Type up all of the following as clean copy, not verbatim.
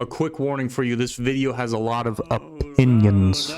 A quick warning for you, this video has a lot of opinions.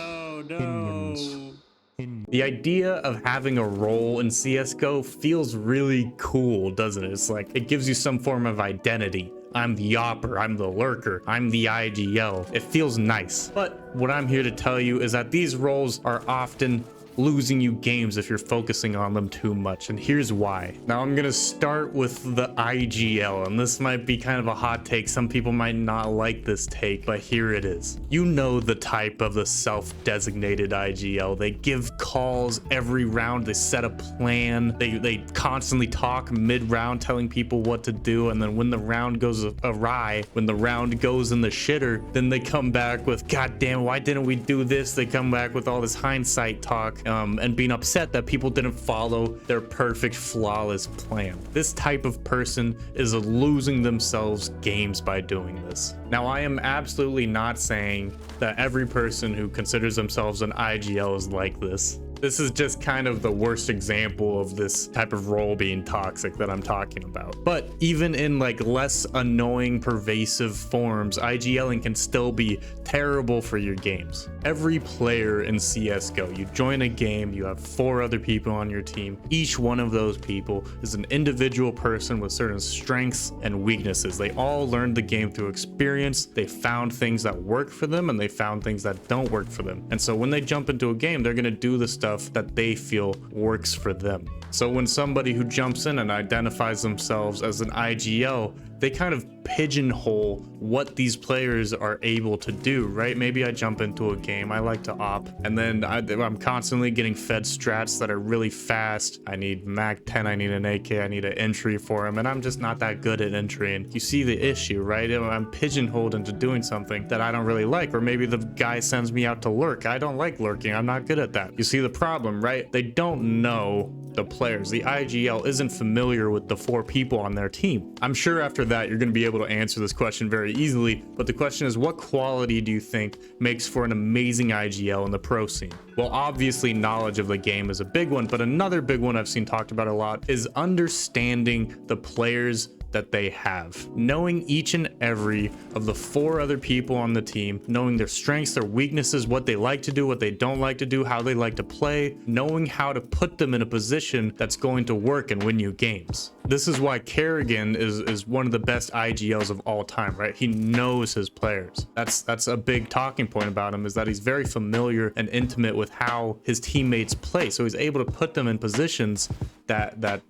The idea of having a role in CSGO feels really cool, doesn't it? It's like, it gives you some form of identity. I'm the Awper, I'm the Lurker, I'm the IGL. It feels nice. But what I'm here to tell you is that these roles are often losing you games if you're focusing on them too much, and here's why. Now I'm gonna start with the IGL, and this might be kind of a hot take. Some people might not like this take, but here it is. You know the type of the self-designated IGL. They give calls every round, they set a plan, they constantly talk mid-round telling people what to do, and then when the round goes awry, when the round goes in the shitter, then they come back with, God damn, why didn't we do this? They come back with all this hindsight talk, and being upset that people didn't follow their perfect, flawless plan. This type of person is losing themselves games by doing this. Now, I am absolutely not saying that every person who considers themselves an IGL is like this. This is just kind of the worst example of this type of role being toxic that I'm talking about. But even in like less annoying, pervasive forms, IGLing can still be terrible for your games. Every player in CSGO, you join a game, you have 4 other people on your team. Each one of those people is an individual person with certain strengths and weaknesses. They all learned the game through experience. They found things that work for them and they found things that don't work for them. And so when they jump into a game, they're gonna do the stuff that they feel works for them. So when somebody who jumps in and identifies themselves as an IGL, they kind of pigeonhole what these players are able to do, right? Maybe I jump into a game, I like to op, and then I'm constantly getting fed strats that are really fast. I need Mac 10, I need an AK, I need an entry for him, and I'm just not that good at entry. And you see the issue, right? I'm pigeonholed into doing something that I don't really like, or maybe the guy sends me out to lurk. I don't like lurking, I'm not good at that. You see the problem, right? They don't know the players. The IGL isn't familiar with the 4 people on their team. I'm sure after that you're going to be able to answer this question very easily, but the question is, what quality do you think makes for an amazing IGL in the pro scene? Well, obviously knowledge of the game is a big one, but another big one I've seen talked about a lot is understanding the players that they have. Knowing each and every of the 4 other people on the team, knowing their strengths, their weaknesses, what they like to do, what they don't like to do, how they like to play, knowing how to put them in a position that's going to work and win you games. This is why Kerrigan is one of the best IGLs of all time, right? He knows his players. That's a big talking point about him, is that he's very familiar and intimate with how his teammates play. So he's able to put them in positions that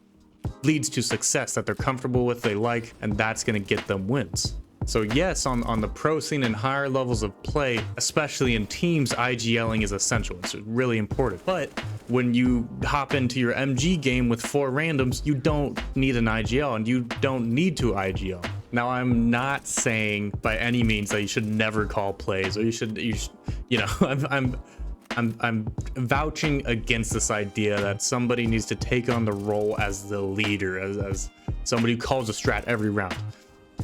leads to success, that they're comfortable with, they like, and that's going to get them wins. So yes, on the pro scene and higher levels of play, especially in teams, IGLing is essential. It's really important. But when you hop into your MG game with 4 randoms, you don't need an IGL, and you don't need to IGL. Now, I'm not saying by any means that you should never call plays, or you know, I'm vouching against this idea that somebody needs to take on the role as the leader, as somebody who calls a strat every round.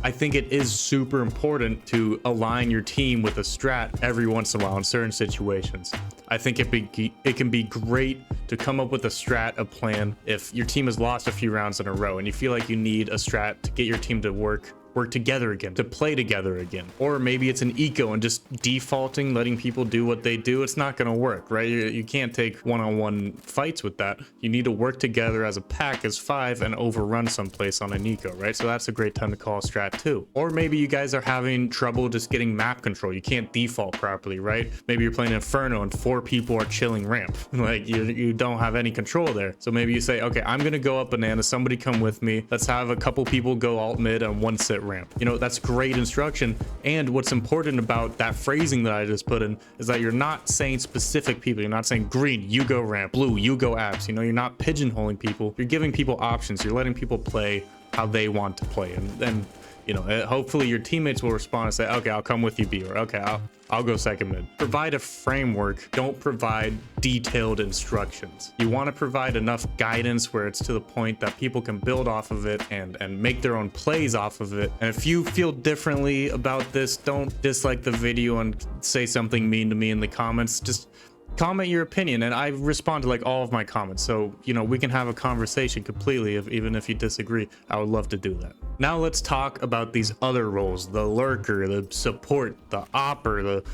I think it is super important to align your team with a strat every once in a while in certain situations. I think it can be great to come up with a strat, a plan, if your team has lost a few rounds in a row and you feel like you need a strat to get your team to work together again, to play together again. Or maybe it's an eco and just defaulting, letting people do what they do. It's not gonna work, right? You can't take one-on-one fights with that. You need to work together as a pack, as 5, and overrun someplace on an eco, right? So that's a great time to call a strat too. Or maybe you guys are having trouble just getting map control. You can't default properly, right? Maybe you're playing Inferno and 4 people are chilling ramp. Like you don't have any control there. So maybe you say, okay, I'm gonna go up banana, somebody come with me. Let's have a couple people go alt mid and 1 sit ramp. You know, that's great instruction. And what's important about that phrasing that I just put in is that you're not saying specific people. You're not saying green, you go ramp, blue, you go apps. You know, you're not pigeonholing people. You're giving people options. You're letting people play how they want to play. And you know, hopefully your teammates will respond and say, okay, I'll come with you, B, or okay, I'll go second mid. Provide a framework, don't provide detailed instructions. You want to provide enough guidance where it's to the point that people can build off of it and make their own plays off of it. And if you feel differently about this, don't dislike the video and say something mean to me in the comments. Just comment your opinion, and I respond to like all of my comments, so you know, we can have a conversation completely. Even if you disagree, I would love to do that. Now let's talk about these other roles: the lurker, the support, the Awper,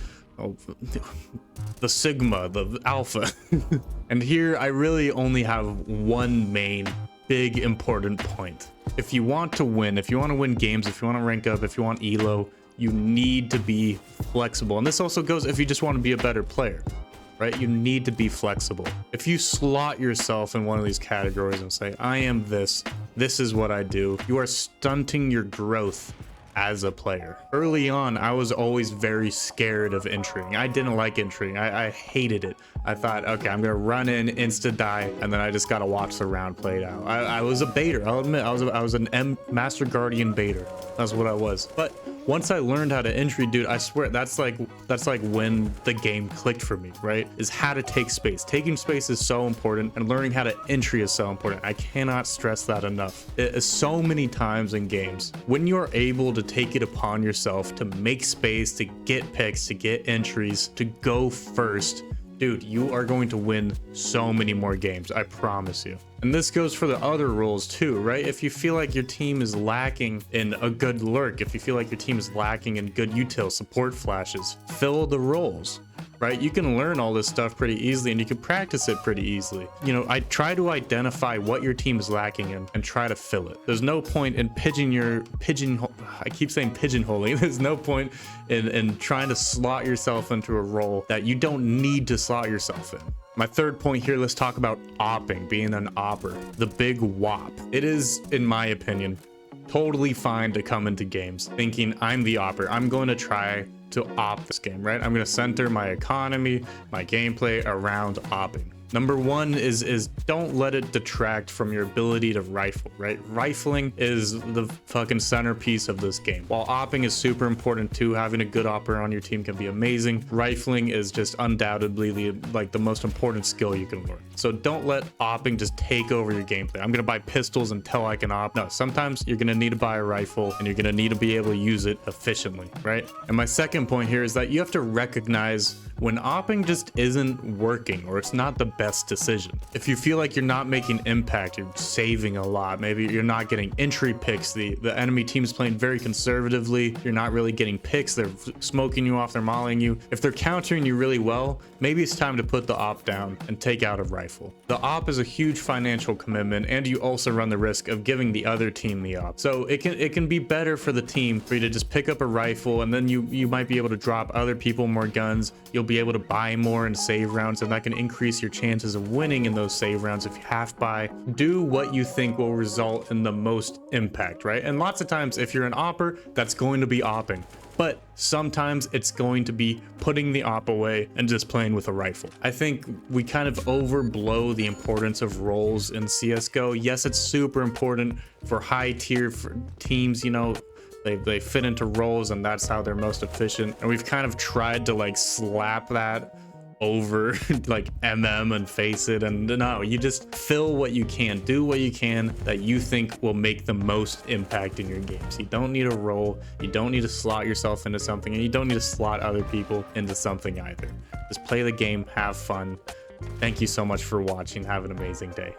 the Sigma, the Alpha. And here I really only have one main big important point. If you want to win, if you want to win games, if you want to rank up, if you want elo, you need to be flexible. And this also goes if you just want to be a better player, right? You need to be flexible. If you slot yourself in one of these categories and say, I am this is what I do, you are stunting your growth as a player. Early on, I was always very scared of entering. I didn't like entering. I hated it. I thought, okay, I'm gonna run in, insta die, and then I just gotta watch the round played out. I was a baiter. I'll admit, I was an Master Guardian baiter. That's what I was. But once I learned how to entry, dude, I swear that's like when the game clicked for me, right? Is how to take space. Taking space is so important, and learning how to entry is so important. I cannot stress that enough. It is so many times in games when you're able to take it upon yourself to make space, to get picks, to get entries, to go first, dude, you are going to win so many more games, I promise you. And this goes for the other roles too, right? If you feel like your team is lacking in a good lurk, if you feel like your team is lacking in good util support flashes, fill the roles, right? You can learn all this stuff pretty easily, and you can practice it pretty easily. You know, I try to identify what your team is lacking in and try to fill it. There's no point in I keep saying pigeonholing. There's no point in trying to slot yourself into a role that you don't need to slot yourself in. My third point here, let's talk about opping, being an Awper, the big wop. It is, in my opinion, totally fine to come into games thinking I'm the Awper. I'm going to try to op this game, right? I'm going to center my economy, my gameplay around opping. Number one is don't let it detract from your ability to rifle, right? Rifling is the fucking centerpiece of this game. While opping is super important too, having a good Awper on your team can be amazing. Rifling is just undoubtedly the most important skill you can learn. So don't let opping just take over your gameplay. I'm gonna buy pistols until I can op. No, sometimes you're gonna need to buy a rifle and you're gonna need to be able to use it efficiently, right? And my second point here is that you have to recognize when opping just isn't working, or it's not the best decision. If you feel like you're not making impact, you're saving a lot, maybe you're not getting entry picks, the enemy team's playing very conservatively, you're not really getting picks, they're smoking you off, they're mollying you. If they're countering you really well, maybe it's time to put the op down and take out a rifle. The op is a huge financial commitment, and you also run the risk of giving the other team the op. So it can be better for the team for you to just pick up a rifle, and then you might be able to drop other people more guns. You'll be able to buy more and save rounds, and that can increase your chances of winning in those save rounds if you half buy. Do what you think will result in the most impact, right? And lots of times if you're an Awper, that's going to be opping, but sometimes it's going to be putting the op away and just playing with a rifle. I think we kind of overblow the importance of roles in CSGO. Yes, it's super important for high tier teams, you know, they fit into roles and that's how they're most efficient. And we've kind of tried to like slap that over like and face it, and no, you just fill what you can, do what you can that you think will make the most impact in your games. You don't need a role, you don't need to slot yourself into something, and you don't need to slot other people into something either. Just play the game, have fun. Thank you so much for watching. Have an amazing day.